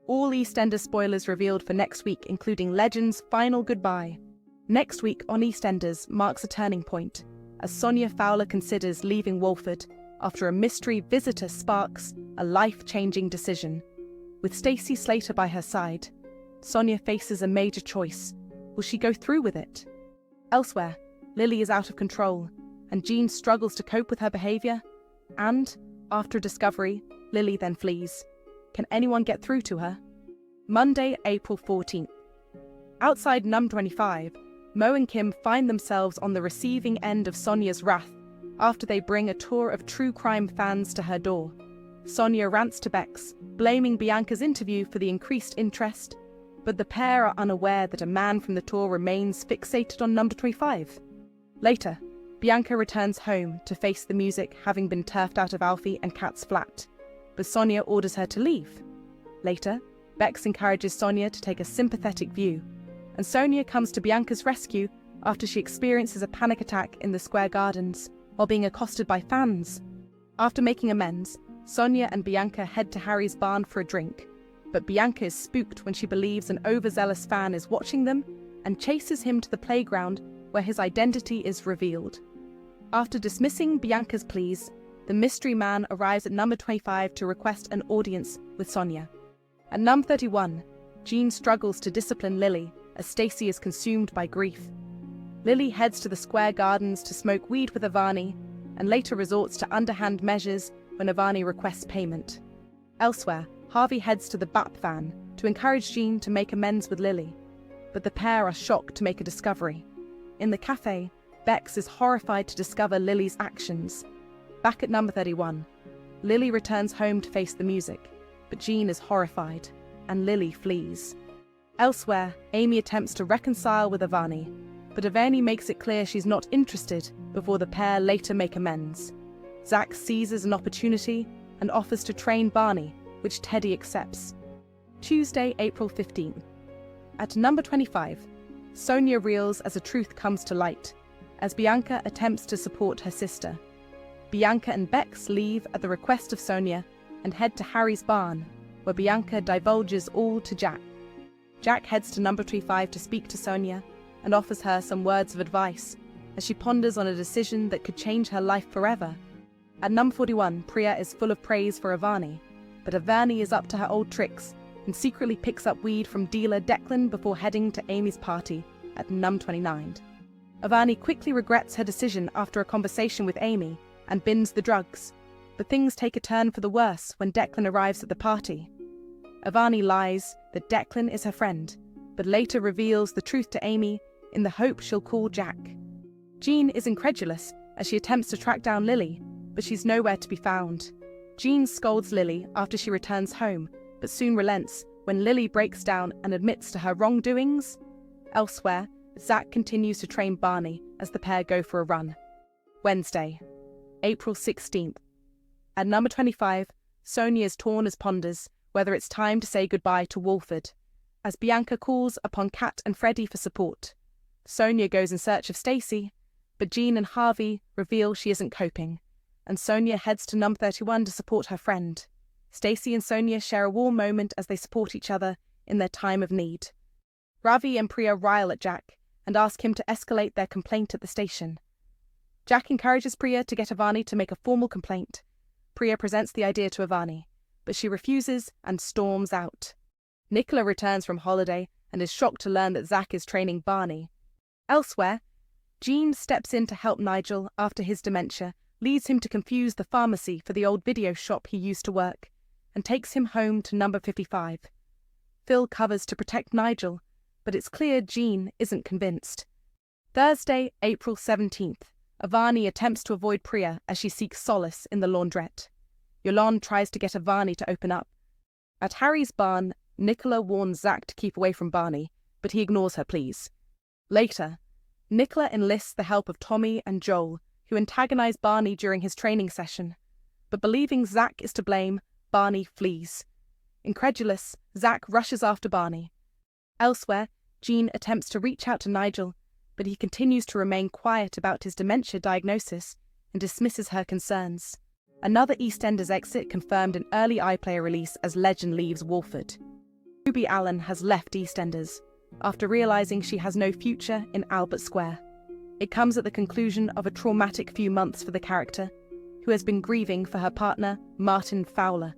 All EastEnders spoilers revealed for next week, including Legend's final goodbye. Next week on EastEnders marks a turning point, as Sonia Fowler considers leaving Walford after a mystery visitor sparks a life-changing decision. With Stacey Slater by her side, Sonia faces a major choice. Will she go through with it? Elsewhere, Lily is out of control, and Jean struggles to cope with her behaviour. And, after a discovery, Lily then flees. Can anyone get through to her? Monday, April 14th. Outside Num 25, Mo and Kim find themselves on the receiving end of Sonia's wrath after they bring a tour of true crime fans to her door. Sonia rants to Bex, blaming Bianca's interview for the increased interest, but the pair are unaware that a man from the tour remains fixated on number 25. Later, Bianca returns home to face the music having been turfed out of Alfie and Kat's flat, but Sonia orders her to leave. Later, Bex encourages Sonia to take a sympathetic view, and Sonia comes to Bianca's rescue after she experiences a panic attack in the Square Gardens while being accosted by fans. After making amends, Sonia and Bianca head to Harry's barn for a drink, but Bianca is spooked when she believes an overzealous fan is watching them and chases him to the playground where his identity is revealed. After dismissing Bianca's pleas, the mystery man arrives at number 25 to request an audience with Sonia. At number 31, Jean struggles to discipline Lily as Stacey is consumed by grief. Lily heads to the Square Gardens to smoke weed with Avani and later resorts to underhand measures when Avani requests payment. Elsewhere, Harvey heads to the BAP van to encourage Jean to make amends with Lily, but the pair are shocked to make a discovery. In the cafe, Bex is horrified to discover Lily's actions. Back at number 31, Lily returns home to face the music, but Jean is horrified, and Lily flees. Elsewhere, Amy attempts to reconcile with Avani, but Avani makes it clear she's not interested before the pair later make amends. Zach seizes an opportunity and offers to train Barney, which Teddy accepts. Tuesday, April 15. At number 25, Sonia reels as a truth comes to light, as Bianca attempts to support her sister. Bianca and Bex leave at the request of Sonia and head to Harry's barn, where Bianca divulges all to Jack. Jack heads to number 25 to speak to Sonia and offers her some words of advice as she ponders on a decision that could change her life forever. At number 41, Priya is full of praise for Avani, but Avani is up to her old tricks and secretly picks up weed from dealer Declan before heading to Amy's party at num 29. Avani quickly regrets her decision after a conversation with Amy and bins the drugs, but things take a turn for the worse when Declan arrives at the party. Avani lies that Declan is her friend, but later reveals the truth to Amy in the hope she'll call Jack. Jean is incredulous as she attempts to track down Lily, but she's nowhere to be found. Jean scolds Lily after she returns home, but soon relents when Lily breaks down and admits to her wrongdoings. Elsewhere, Zach continues to train Barney as the pair go for a run. Wednesday, April 16th. At number 25, Sonia is torn as ponders whether it's time to say goodbye to Walford, as Bianca calls upon Kat and Freddie for support. Sonia goes in search of Stacey, but Jean and Harvey reveal she isn't coping, and Sonia heads to number 31 to support her friend. Stacey and Sonia share a warm moment as they support each other in their time of need. Ravi and Priya rile at Jack and ask him to escalate their complaint at the station. Jack encourages Priya to get Avani to make a formal complaint. Priya presents the idea to Avani, but she refuses and storms out. Nicola returns from holiday and is shocked to learn that Zach is training Barney. Elsewhere, Jean steps in to help Nigel after his dementia leads him to confuse the pharmacy for the old video shop he used to work, and takes him home to number 55. Phil covers to protect Nigel, but it's clear Jean isn't convinced. Thursday, April 17th. Avani attempts to avoid Priya as she seeks solace in the laundrette. Yolande tries to get Avani to open up. At Harry's barn, Nicola warns Zach to keep away from Barney, but he ignores her pleas. Later, Nicola enlists the help of Tommy and Joel, who antagonize Barney during his training session. But believing Zach is to blame, Barney flees. Incredulous, Zach rushes after Barney. Elsewhere, Jean attempts to reach out to Nigel, but he continues to remain quiet about his dementia diagnosis and dismisses her concerns. Another EastEnders exit confirmed an early iPlayer release as Legend leaves Walford. Ruby Allen has left EastEnders after realizing she has no future in Albert Square. It comes at the conclusion of a traumatic few months for the character, who has been grieving for her partner, Martin Fowler.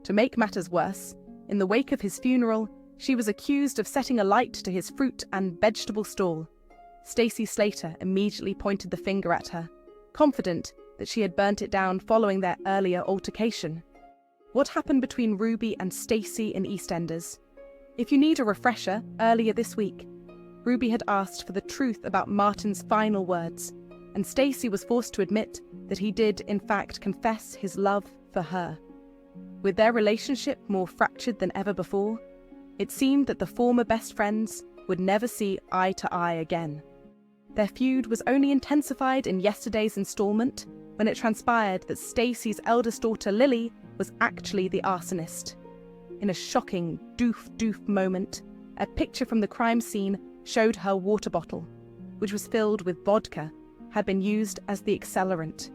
To make matters worse, in the wake of his funeral, she was accused of setting alight to his fruit and vegetable stall. Stacey Slater immediately pointed the finger at her, confident that she had burnt it down following their earlier altercation. What happened between Ruby and Stacey in EastEnders? If you need a refresher, earlier this week, Ruby had asked for the truth about Martin's final words, and Stacey was forced to admit that he did, in fact, confess his love for her. With their relationship more fractured than ever before, it seemed that the former best friends would never see eye to eye again. Their feud was only intensified in yesterday's installment when it transpired that Stacey's eldest daughter Lily was actually the arsonist. In a shocking doof moment, a picture from the crime scene showed her water bottle, which was filled with vodka, had been used as the accelerant.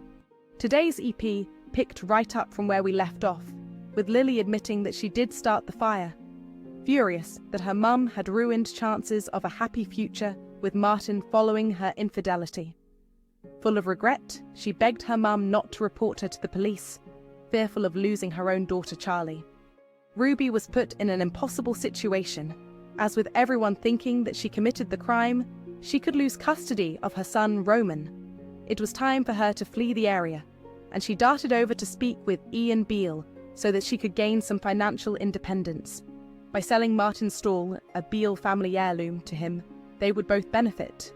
Today's EP picked right up from where we left off, with Lily admitting that she did start the fire, furious that her mum had ruined chances of a happy future with Martin following her infidelity. Full of regret, she begged her mum not to report her to the police, fearful of losing her own daughter Charlie. Ruby was put in an impossible situation, as with everyone thinking that she committed the crime, she could lose custody of her son Roman. It was time for her to flee the area, and she darted over to speak with Ian Beale so that she could gain some financial independence. By selling Martin's stall, a Beale family heirloom, to him, they would both benefit.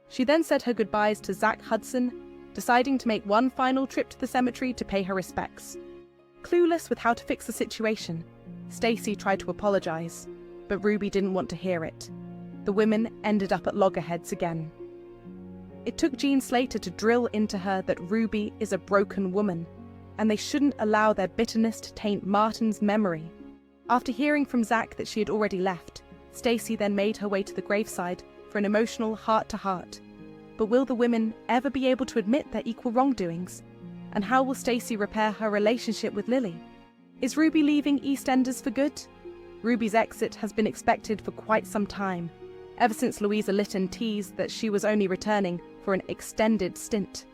She then said her goodbyes to Zach Hudson, deciding to make one final trip to the cemetery to pay her respects. Clueless with how to fix the situation, Stacey tried to apologize, but Ruby didn't want to hear it. The women ended up at loggerheads again. It took Jean Slater to drill into her that Ruby is a broken woman, and they shouldn't allow their bitterness to taint Martin's memory. After hearing from Zach that she had already left, Stacey then made her way to the graveside for an emotional heart-to-heart. But will the women ever be able to admit their equal wrongdoings? And how will Stacey repair her relationship with Lily? Is Ruby leaving EastEnders for good? Ruby's exit has been expected for quite some time, ever since Louisa Lytton teased that she was only returning for an extended stint.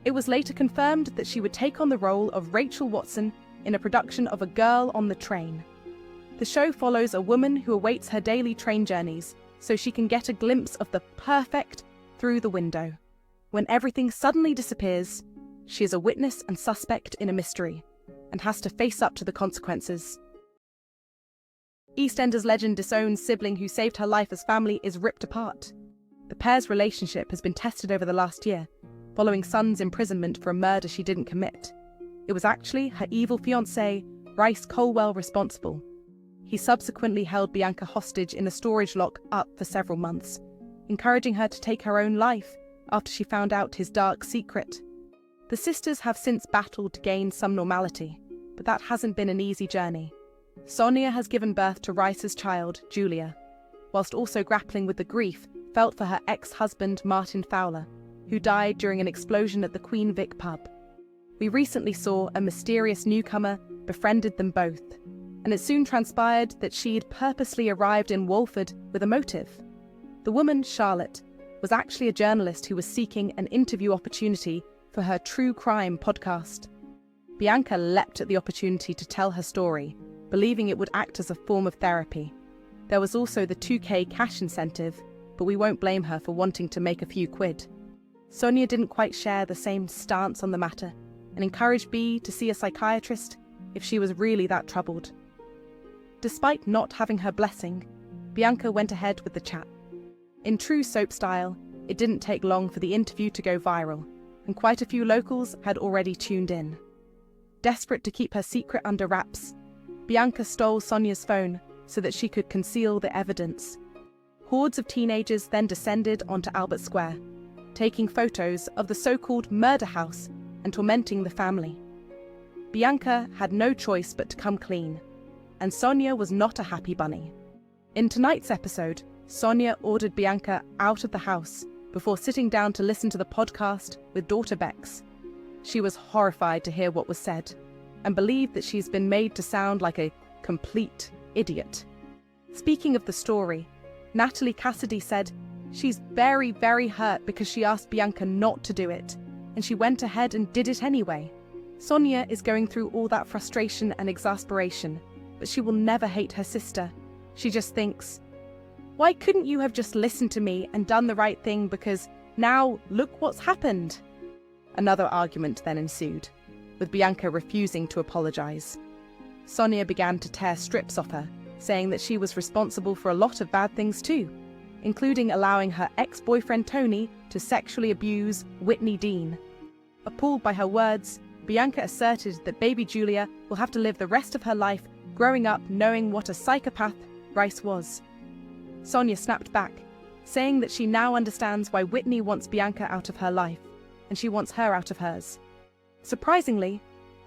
It was later confirmed that she would take on the role of Rachel Watson in a production of A Girl on the Train. The show follows a woman who awaits her daily train journeys so she can get a glimpse of the perfect through the window. When everything suddenly disappears, she is a witness and suspect in a mystery, and has to face up to the consequences. EastEnders legend disowns sibling who saved her life as family is ripped apart. The pair's relationship has been tested over the last year, following son's imprisonment for a murder she didn't commit. It was actually her evil fiancé, Bryce Colwell, responsible. He subsequently held Bianca hostage in a storage lock up for several months, encouraging her to take her own life after she found out his dark secret. The sisters have since battled to gain some normality, but that hasn't been an easy journey. Sonia has given birth to Rice's child, Julia, whilst also grappling with the grief felt for her ex-husband Martin Fowler, who died during an explosion at the Queen Vic pub. We recently saw a mysterious newcomer befriended them both, and it soon transpired that she'd purposely arrived in Walford with a motive. The woman, Charlotte, was actually a journalist who was seeking an interview opportunity for her true crime podcast. Bianca leapt at the opportunity to tell her story, believing it would act as a form of therapy. There was also the $2,000 cash incentive, but we won't blame her for wanting to make a few quid. Sonia didn't quite share the same stance on the matter and encouraged Bea to see a psychiatrist if she was really that troubled. Despite not having her blessing, Bianca went ahead with the chat. In true soap style, it didn't take long for the interview to go viral, and quite a few locals had already tuned in. Desperate to keep her secret under wraps, Bianca stole Sonia's phone so that she could conceal the evidence. Hordes of teenagers then descended onto Albert Square, taking photos of the so-called murder house and tormenting the family. Bianca had no choice but to come clean, and Sonia was not a happy bunny. In tonight's episode, Sonia ordered Bianca out of the house before sitting down to listen to the podcast with daughter Bex. She was horrified to hear what was said, and believed that she's been made to sound like a complete idiot. Speaking of the story, Natalie Cassidy said she's very, very hurt because she asked Bianca not to do it, and she went ahead and did it anyway. Sonia is going through all that frustration and exasperation, but she will never hate her sister. She just thinks, why couldn't you have just listened to me and done the right thing, because now look what's happened? Another argument then ensued, with Bianca refusing to apologize. Sonia began to tear strips off her, saying that she was responsible for a lot of bad things too, including allowing her ex-boyfriend Tony to sexually abuse Whitney Dean. Appalled by her words, Bianca asserted that baby Julia will have to live the rest of her life growing up knowing what a psychopath Bryce was. Sonia snapped back, saying that she now understands why Whitney wants Bianca out of her life, and she wants her out of hers. Surprisingly,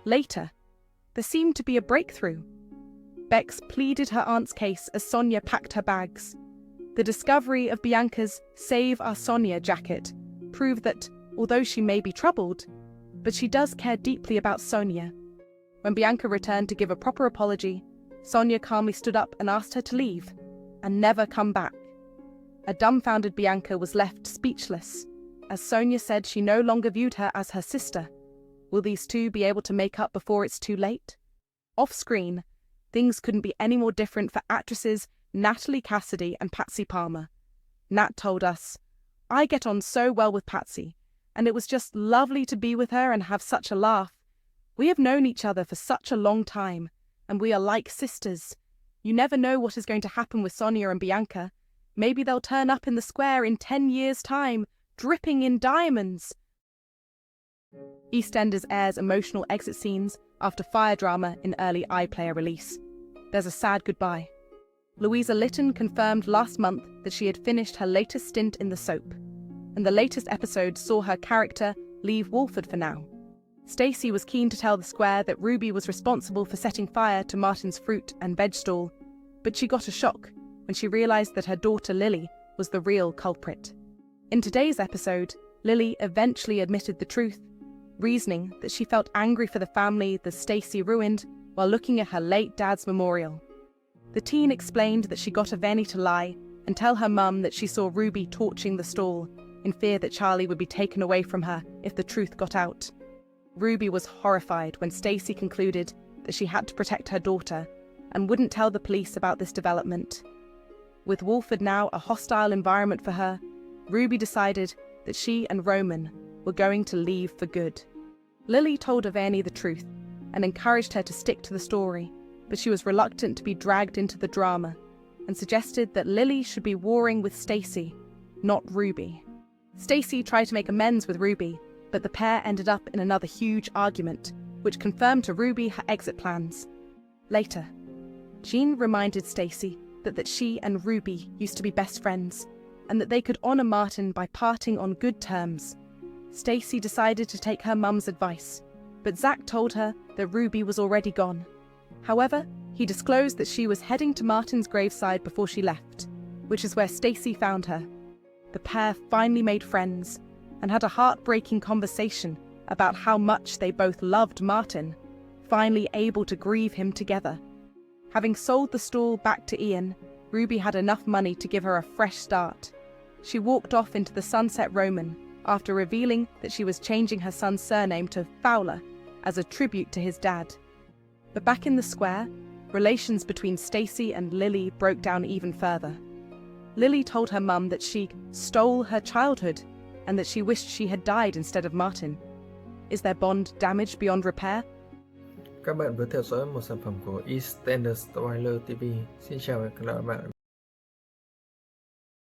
later, there seemed to be a breakthrough. Bex pleaded her aunt's case as Sonia packed her bags. The discovery of Bianca's Save Our Sonia jacket proved that, although she may be troubled, but she does care deeply about Sonia. When Bianca returned to give a proper apology, Sonia calmly stood up and asked her to leave, and never come back. A dumbfounded Bianca was left speechless, as Sonia said she no longer viewed her as her sister. Will these two be able to make up before it's too late? Off-screen, things couldn't be any more different for actresses Natalie Cassidy and Patsy Palmer. Nat told us, I get on so well with Patsy, and it was just lovely to be with her and have such a laugh. We have known each other for such a long time, and we are like sisters. You never know what is going to happen with Sonia and Bianca. Maybe they'll turn up in the square in 10 years' time, dripping in diamonds. EastEnders airs emotional exit scenes after fire drama in early iPlayer release. There's a sad goodbye. Louisa Lytton confirmed last month that she had finished her latest stint in the soap, and the latest episode saw her character leave Walford for now. Stacey was keen to tell the square that Ruby was responsible for setting fire to Martin's fruit and veg stall, but she got a shock when she realised that her daughter Lily was the real culprit. In today's episode, Lily eventually admitted the truth, reasoning that she felt angry for the family that Stacey ruined while looking at her late dad's memorial. The teen explained that she got Aveni to lie and tell her mum that she saw Ruby torching the stall in fear that Charlie would be taken away from her if the truth got out. Ruby was horrified when Stacey concluded that she had to protect her daughter and wouldn't tell the police about this development. With Walford now a hostile environment for her, Ruby decided that she and Roman were going to leave for good. Lily told Aveni the truth and encouraged her to stick to the story, but she was reluctant to be dragged into the drama and suggested that Lily should be warring with Stacey, not Ruby. Stacey tried to make amends with Ruby, but the pair ended up in another huge argument, which confirmed to Ruby her exit plans. Later, Jean reminded Stacey that she and Ruby used to be best friends, and that they could honour Martin by parting on good terms. Stacey decided to take her mum's advice, but Zach told her that Ruby was already gone. However, he disclosed that she was heading to Martin's graveside before she left, which is where Stacey found her. The pair finally made friends and had a heartbreaking conversation about how much they both loved Martin, finally able to grieve him together. Having sold the stall back to Ian, Ruby had enough money to give her a fresh start. She walked off into the sunset Roman after revealing that she was changing her son's surname to Fowler as a tribute to his dad. But back in the square, relations between Stacey and Lily broke down even further. Lily told her mum that she stole her childhood and that she wished she had died instead of Martin. Is their bond damaged beyond repair? Các bạn vừa theo dõi một sản phẩm của EastEnders Spoiler TV. Xin chào và hẹn gặp lại các bạn.